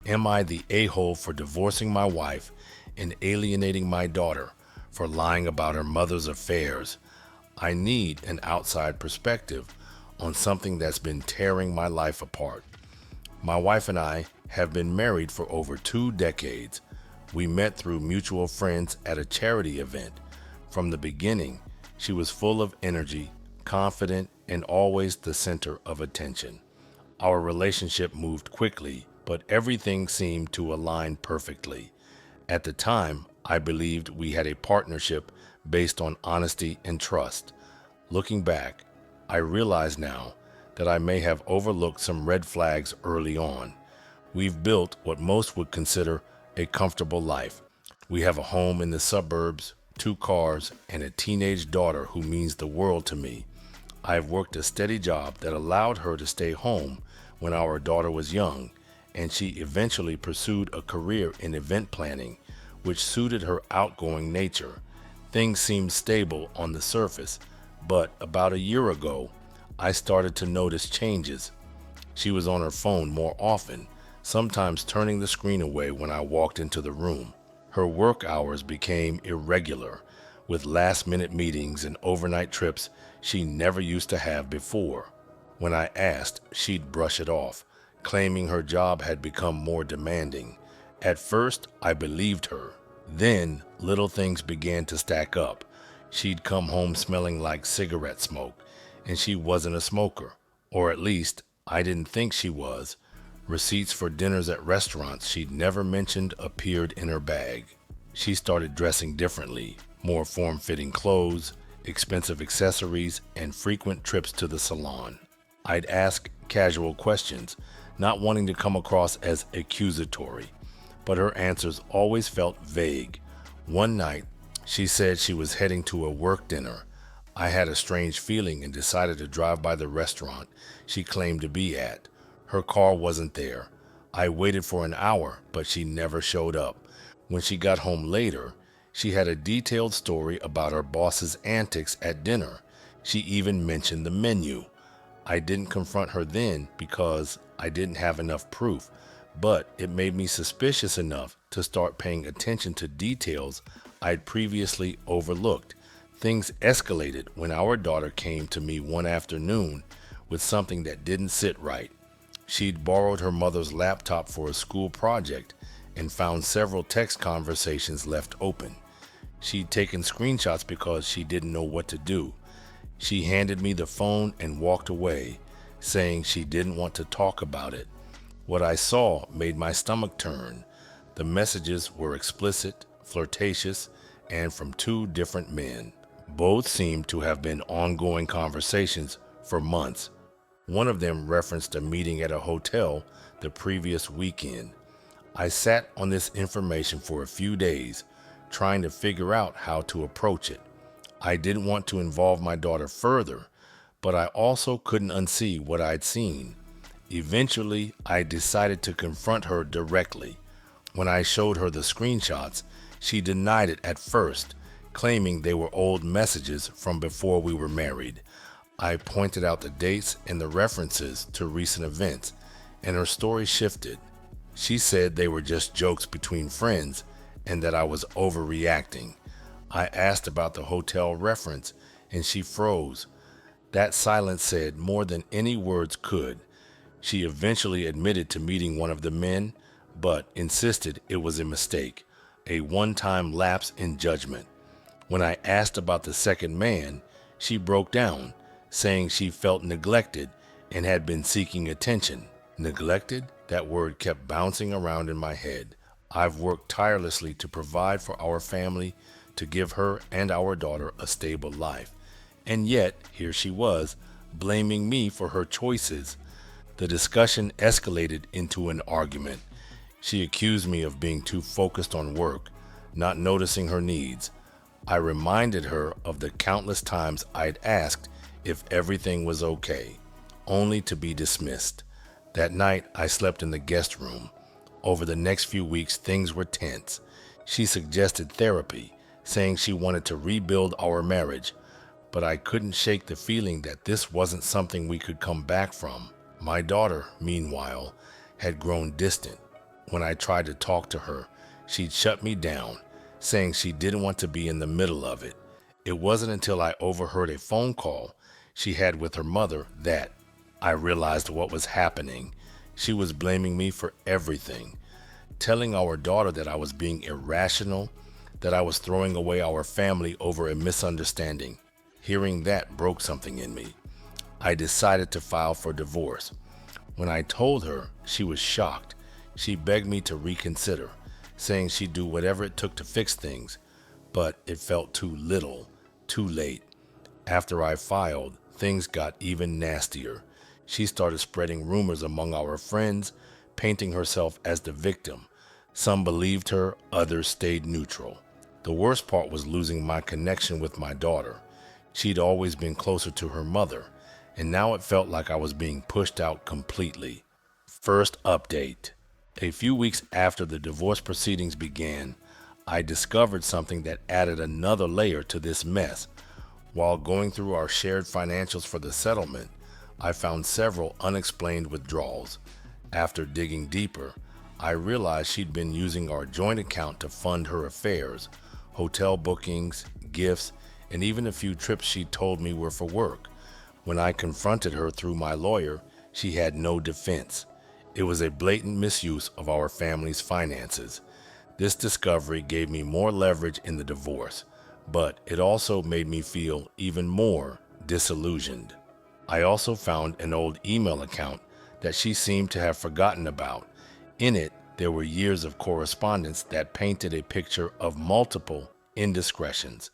Am I the a-hole for divorcing my wife and alienating my daughter for lying about her mother's affairs? I need an outside perspective on something that's been tearing my life apart. My wife and I have been married for over 2 decades. We met through mutual friends at a charity event. From the beginning, she was full of energy, confident, and always the center of attention. Our relationship moved quickly, but everything seemed to align perfectly. At the time, I believed we had a partnership based on honesty and trust. Looking back, I realize now that I may have overlooked some red flags early on. We've built what most would consider a comfortable life. We have a home in the suburbs, 2 cars, and a teenage daughter who means the world to me. I've worked a steady job that allowed her to stay home when our daughter was young, and she eventually pursued a career in event planning, which suited her outgoing nature. Things seemed stable on the surface, but about a year ago, I started to notice changes. She was on her phone more often, sometimes turning the screen away when I walked into the room. Her work hours became irregular, with last-minute meetings and overnight trips she never used to have before. When I asked, she'd brush it off, claiming her job had become more demanding. At first, I believed her. Then, little things began to stack up. She'd come home smelling like cigarette smoke, and she wasn't a smoker, or at least, I didn't think she was. Receipts for dinners at restaurants she'd never mentioned appeared in her bag. She started dressing differently, more form-fitting clothes, expensive accessories, and frequent trips to the salon. I'd ask casual questions, not wanting to come across as accusatory, but her answers always felt vague. One night, she said she was heading to a work dinner. I had a strange feeling and decided to drive by the restaurant she claimed to be at. Her car wasn't there. I waited for an hour, but she never showed up. When she got home later, she had a detailed story about her boss's antics at dinner. She even mentioned the menu. I didn't confront her then because I didn't have enough proof, but it made me suspicious enough to start paying attention to details I'd previously overlooked. Things escalated when our daughter came to me one afternoon with something that didn't sit right. She'd borrowed her mother's laptop for a school project and found several text conversations left open. She'd taken screenshots because she didn't know what to do. She handed me the phone and walked away, saying she didn't want to talk about it. What I saw made my stomach turn. The messages were explicit, flirtatious, and from 2 different men. Both seemed to have been ongoing conversations for months. One of them referenced a meeting at a hotel the previous weekend. I sat on this information for a few days, trying to figure out how to approach it. I didn't want to involve my daughter further, but I also couldn't unsee what I'd seen. Eventually, I decided to confront her directly. When I showed her the screenshots, she denied it at first, claiming they were old messages from before we were married. I pointed out the dates and the references to recent events, and her story shifted. She said they were just jokes between friends and that I was overreacting. I asked about the hotel reference, and she froze. That silence said more than any words could. She eventually admitted to meeting one of the men, but insisted it was a mistake, a one-time lapse in judgment. When I asked about the second man, she broke down, saying she felt neglected and had been seeking attention. Neglected? That word kept bouncing around in my head. I've worked tirelessly to provide for our family, to give her and our daughter a stable life. And yet, here she was, blaming me for her choices. The discussion escalated into an argument. She accused me of being too focused on work, not noticing her needs. I reminded her of the countless times I'd asked if everything was okay, only to be dismissed. That night, I slept in the guest room. Over the next few weeks, things were tense. She suggested therapy, saying she wanted to rebuild our marriage, but I couldn't shake the feeling that this wasn't something we could come back from. My daughter, meanwhile, had grown distant. When I tried to talk to her, she'd shut me down, saying she didn't want to be in the middle of it. It wasn't until I overheard a phone call she had with her mother that I realized what was happening. She was blaming me for everything, telling our daughter that I was being irrational, that I was throwing away our family over a misunderstanding. Hearing that broke something in me. I decided to file for divorce. When I told her, she was shocked. She begged me to reconsider, saying she'd do whatever it took to fix things, but it felt too little, too late. After I filed, things got even nastier. She started spreading rumors among our friends, painting herself as the victim. Some believed her, others stayed neutral. The worst part was losing my connection with my daughter. She'd always been closer to her mother, and now it felt like I was being pushed out completely. First update. A few weeks after the divorce proceedings began, I discovered something that added another layer to this mess. While going through our shared financials for the settlement, I found several unexplained withdrawals. After digging deeper, I realized she'd been using our joint account to fund her affairs, hotel bookings, gifts, and even a few trips she told me were for work. When I confronted her through my lawyer, she had no defense. It was a blatant misuse of our family's finances. This discovery gave me more leverage in the divorce, but it also made me feel even more disillusioned. I also found an old email account that she seemed to have forgotten about. In it, there were years of correspondence that painted a picture of multiple indiscretions.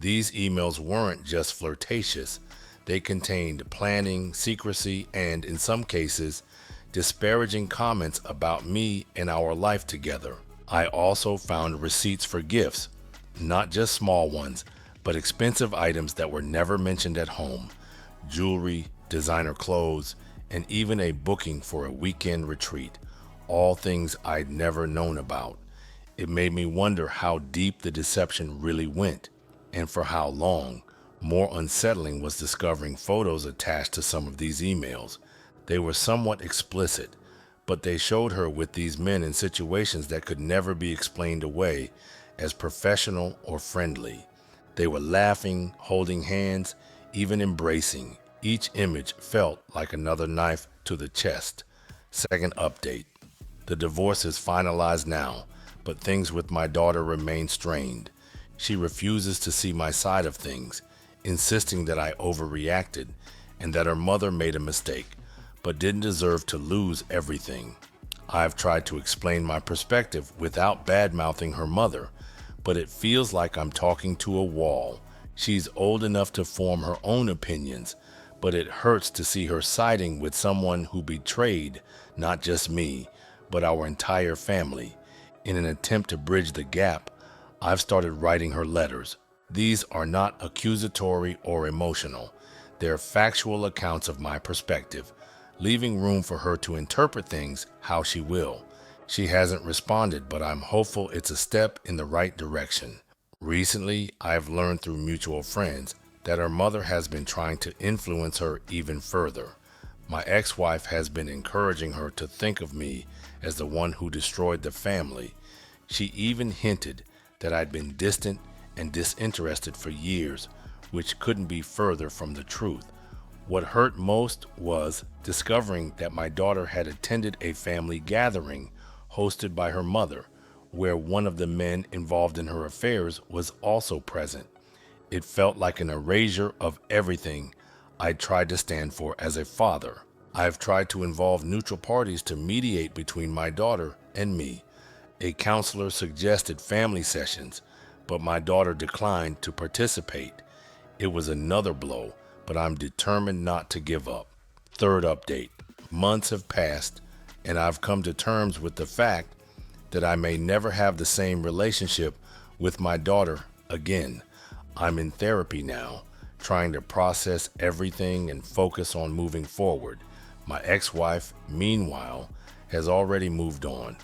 These emails weren't just flirtatious. They contained planning, secrecy, and, in some cases, disparaging comments about me and our life together. I also found receipts for gifts, not just small ones, but expensive items that were never mentioned at home. Jewelry, designer clothes, and even a booking for a weekend retreat. All things I'd never known about. It made me wonder how deep the deception really went, and for how long. More unsettling was discovering photos attached to some of these emails. They were somewhat explicit, but they showed her with these men in situations that could never be explained away as professional or friendly. They were laughing, holding hands, even embracing. Each image felt like another knife to the chest. Second update. The divorce is finalized now, but things with my daughter remain strained. She refuses to see my side of things, insisting that I overreacted and that her mother made a mistake, but didn't deserve to lose everything. I've tried to explain my perspective without bad-mouthing her mother, but it feels like I'm talking to a wall. She's old enough to form her own opinions, but it hurts to see her siding with someone who betrayed not just me, but our entire family. In an attempt to bridge the gap, I've started writing her letters. These are not accusatory or emotional. They're factual accounts of my perspective, leaving room for her to interpret things how she will. She hasn't responded, but I'm hopeful it's a step in the right direction. Recently, I've learned through mutual friends that her mother has been trying to influence her even further. My ex-wife has been encouraging her to think of me as the one who destroyed the family. She even hinted that I'd been distant and disinterested for years, which couldn't be further from the truth. What hurt most was discovering that my daughter had attended a family gathering hosted by her mother, where one of the men involved in her affairs was also present. It felt like an erasure of everything I tried to stand for as a father. I've tried to involve neutral parties to mediate between my daughter and me. A counselor suggested family sessions, but my daughter declined to participate. It was another blow, but I'm determined not to give up. Third update. Months have passed, and I've come to terms with the fact that I may never have the same relationship with my daughter again. I'm in therapy now, trying to process everything and focus on moving forward. My ex-wife, meanwhile, has already moved on.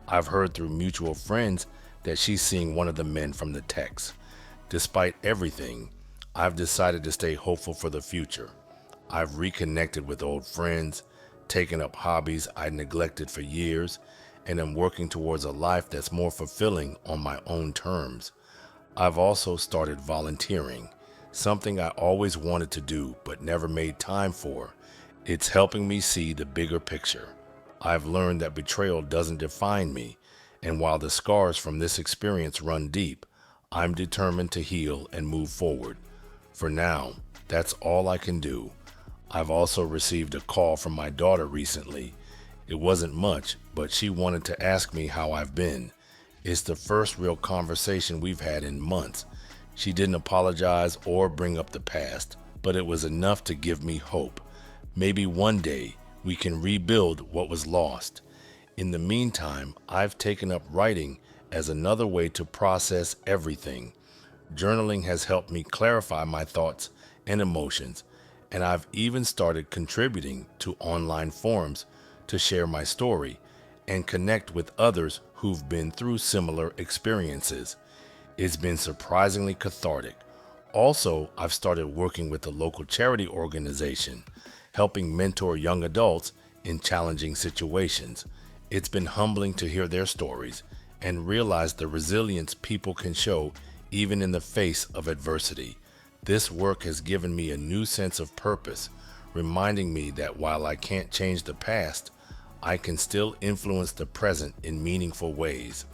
I've heard through mutual friends that she's seeing one of the men from the text. Despite everything, I've decided to stay hopeful for the future. I've reconnected with old friends, taken up hobbies I neglected for years, and am working towards a life that's more fulfilling on my own terms. I've also started volunteering, something I always wanted to do but never made time for. It's helping me see the bigger picture. I've learned that betrayal doesn't define me, and while the scars from this experience run deep, I'm determined to heal and move forward. For now, that's all I can do. I've also received a call from my daughter recently. It wasn't much, but she wanted to ask me how I've been. It's the first real conversation we've had in months. She didn't apologize or bring up the past, but it was enough to give me hope. Maybe one day we can rebuild what was lost. In the meantime, I've taken up writing as another way to process everything. Journaling has helped me clarify my thoughts and emotions, and I've even started contributing to online forums to share my story and connect with others who've been through similar experiences. It's been surprisingly cathartic. Also, I've started working with a local charity organization, helping mentor young adults in challenging situations. It's been humbling to hear their stories and realize the resilience people can show even in the face of adversity. This work has given me a new sense of purpose, reminding me that while I can't change the past, I can still influence the present in meaningful ways.